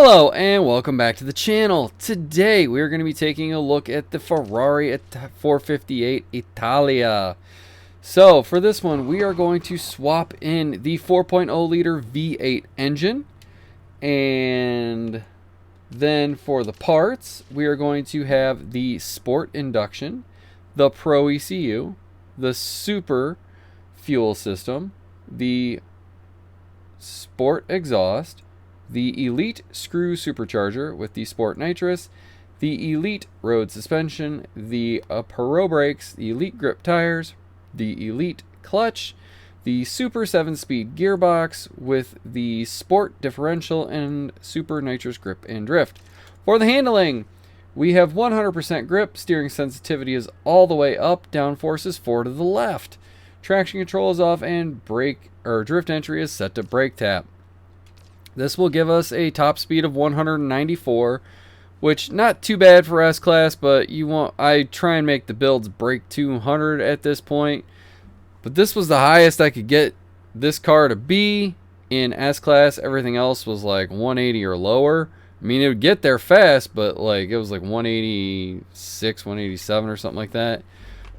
Hello and welcome back to the channel. Today we are going to be taking a look at the Ferrari 458 Italia. So for this one we are going to swap in the 4.0 liter V8 engine, and then for the parts we are going to have the Sport induction, the Pro ECU, the Super fuel system, the Sport exhaust, the Elite screw supercharger with the Sport nitrous, the Elite road suspension, the Pro brakes, the Elite grip tires, the Elite clutch, the Super 7-speed gearbox with the Sport differential, and Super nitrous grip and drift. For the handling, we have 100% grip, steering sensitivity is all the way up, downforce is 4 to the left. Traction control is off, and brake or drift entry is set to brake tap. This will give us a top speed of 194, which not too bad for S-Class, but I try and make the builds break 200 at this point. But this was the highest I could get this car to be in S-Class. Everything else was like 180 or lower. I mean, it would get there fast, but like it was like 186, 187 or something like that.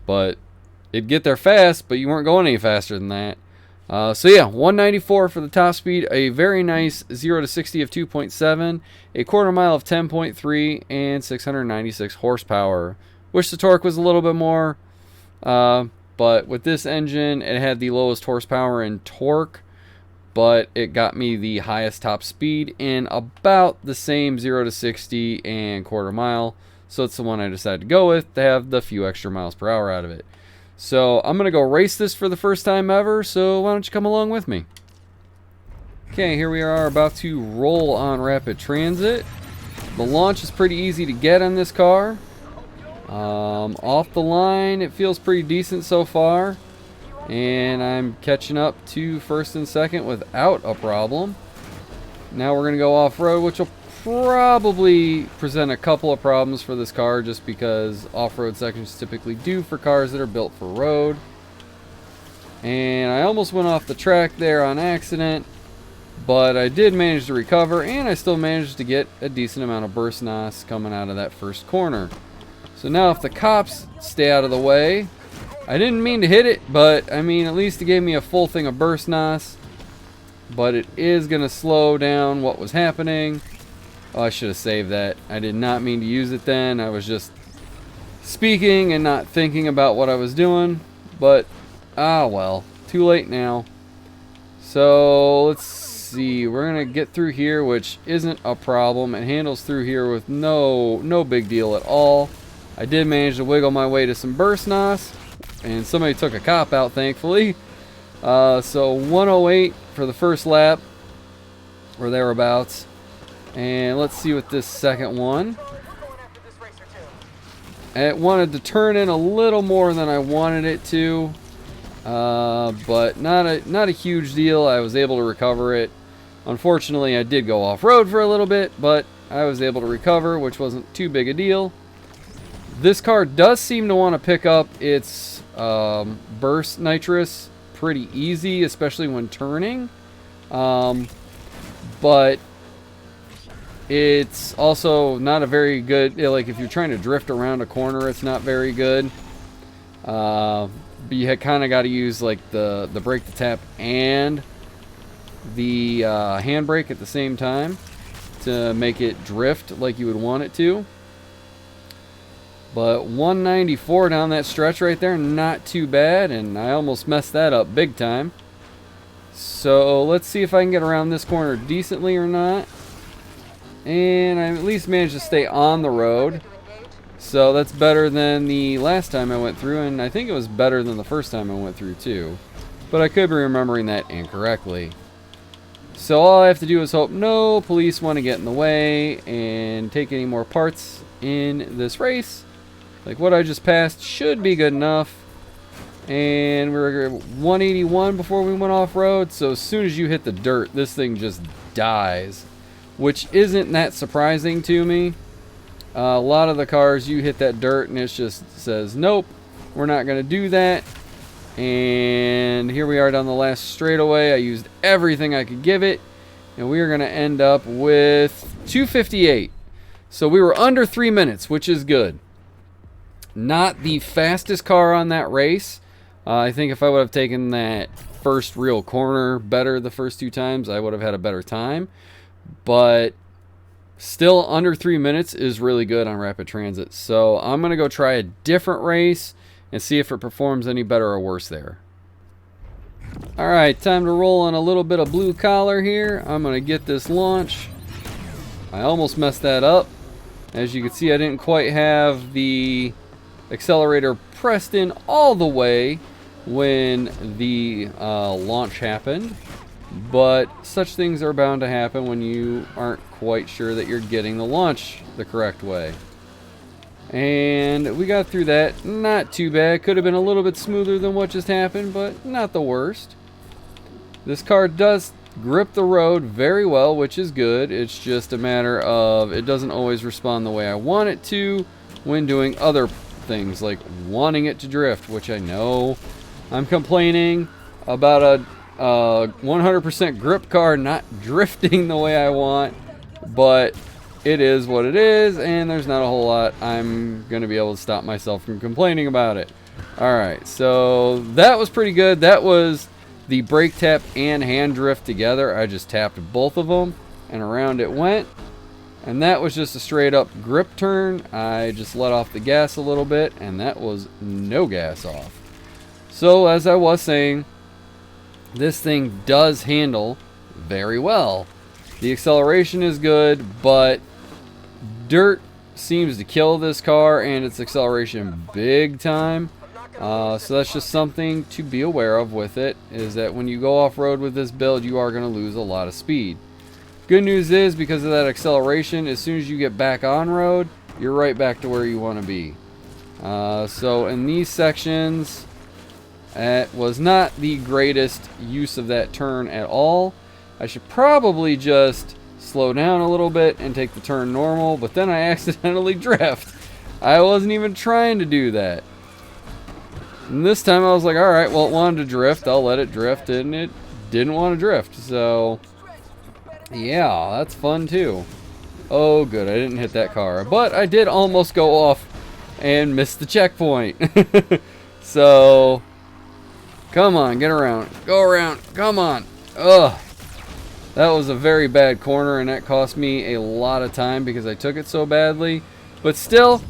But it'd get there fast, but you weren't going any faster than that. So yeah, 194 for the top speed, a very nice 0 to 60 of 2.7, a quarter mile of 10.3, and 696 horsepower. Wish the torque was a little bit more, but with this engine, it had the lowest horsepower and torque, but it got me the highest top speed in about the same 0 to 60 and quarter mile. So it's the one I decided to go with to have the few extra miles per hour out of it. So I'm going to go race this for the first time ever, so why don't you come along with me. Okay, here we are about to roll on rapid transit. The launch is pretty easy to get on this car. Off the line, it feels pretty decent so far. And I'm catching up to first and second without a problem. Now we're going to go off-road, which will probably present a couple of problems for this car, just because off-road sections typically do for cars that are built for road. And I almost went off the track there on accident, but I did manage to recover, and I still managed to get a decent amount of burst NOS coming out of that first corner. So now if the cops stay out of the way, I didn't mean to hit it, but I mean at least it gave me a full thing of burst NOS, but it is going to slow down what was happening. Oh, I should have saved that. I did not mean to use it then. I was just speaking and not thinking about what I was doing. But, well, too late now. So, let's see. We're going to get through here, which isn't a problem. It handles through here with no big deal at all. I did manage to wiggle my way to some burst NOS, and somebody took a cop out, thankfully. So, 108 for the first lap, or thereabouts. And let's see what this second one. It wanted to turn in a little more than I wanted it to, but not a huge deal. I was able to recover it. Unfortunately, I did go off-road for a little bit, but I was able to recover, which wasn't too big a deal. This car does seem to want to pick up its burst nitrous pretty easy, especially when turning. But it's also not a very good, like if you're trying to drift around a corner, it's not very good. But you kind of got to use like the brake to tap and the handbrake at the same time to make it drift like you would want it to. But 194 down that stretch right there, not too bad, and I almost messed that up big time. So let's see if I can get around this corner decently or not. And I at least managed to stay on the road. So that's better than the last time I went through, and I think it was better than the first time I went through too. But I could be remembering that incorrectly. So all I have to do is hope no police want to get in the way and take any more parts in this race. Like what I just passed should be good enough. And we're 181 before we went off-road, so as soon as you hit the dirt, this thing just dies. Which isn't that surprising to me. A lot of the cars, you hit that dirt and it just says, nope, we're not going to do that. And here we are down the last straightaway. I used everything I could give it. and we are going to end up with 2:58. So we were under 3 minutes, which is good. Not the fastest car on that race. I think if I would have taken that first real corner better the first 2 times, I would have had a better time. But still, under 3 minutes is really good on rapid transit. So I'm going to go try a different race and see if it performs any better or worse there. Alright, time to roll on a little bit of blue collar here. I'm going to get this launch. I almost messed that up. As you can see, I didn't quite have the accelerator pressed in all the way when the launch happened. But such things are bound to happen when you aren't quite sure that you're getting the launch the correct way. And we got through that. Not too bad. Could have been a little bit smoother than what just happened, but not the worst. This car does grip the road very well, which is good. It's just a matter of it doesn't always respond the way I want it to when doing other things, like wanting it to drift, which I know I'm complaining about a 100% grip car not drifting the way I want, but it is what it is, and there's not a whole lot I'm going to be able to stop myself from complaining about it. Alright, so that was pretty good. That was the brake tap and hand drift together. I just tapped both of them, and around it went. And that was just a straight up grip turn. I just let off the gas a little bit, and that was no gas off. So, as I was saying, this thing does handle very well. The acceleration is good, but dirt seems to kill this car and its acceleration big time. So that's just something to be aware of with it, is that when you go off-road with this build, you are going to lose a lot of speed. Good news is, because of that acceleration, as soon as you get back on road, you're right back to where you want to be. So in these sections, it was not the greatest use of that turn at all. I should probably just slow down a little bit and take the turn normal, but then I accidentally drift. I wasn't even trying to do that. And this time I was like, alright, well, it wanted to drift, I'll let it drift, and it didn't want to drift. So, yeah, that's fun too. Oh, good, I didn't hit that car. But I did almost go off and miss the checkpoint. So, come on, get around. Go around, come on. Ugh. That was a very bad corner, and that cost me a lot of time because I took it so badly. But still,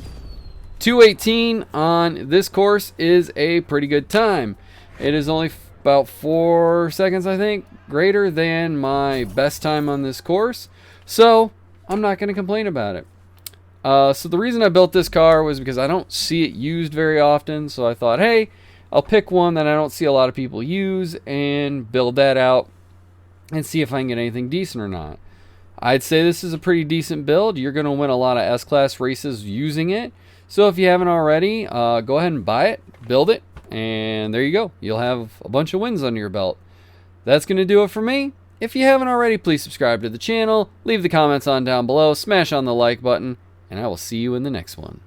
2:18 on this course is a pretty good time. It is only about 4 seconds, I think, greater than my best time on this course. So, I'm not going to complain about it. So the reason I built this car was because I don't see it used very often. So I thought, hey, I'll pick one that I don't see a lot of people use and build that out and see if I can get anything decent or not. I'd say this is a pretty decent build. You're going to win a lot of S-Class races using it. So if you haven't already, go ahead and buy it, build it, and there you go. You'll have a bunch of wins under your belt. That's going to do it for me. If you haven't already, please subscribe to the channel, leave the comments on down below, smash on the like button, and I will see you in the next one.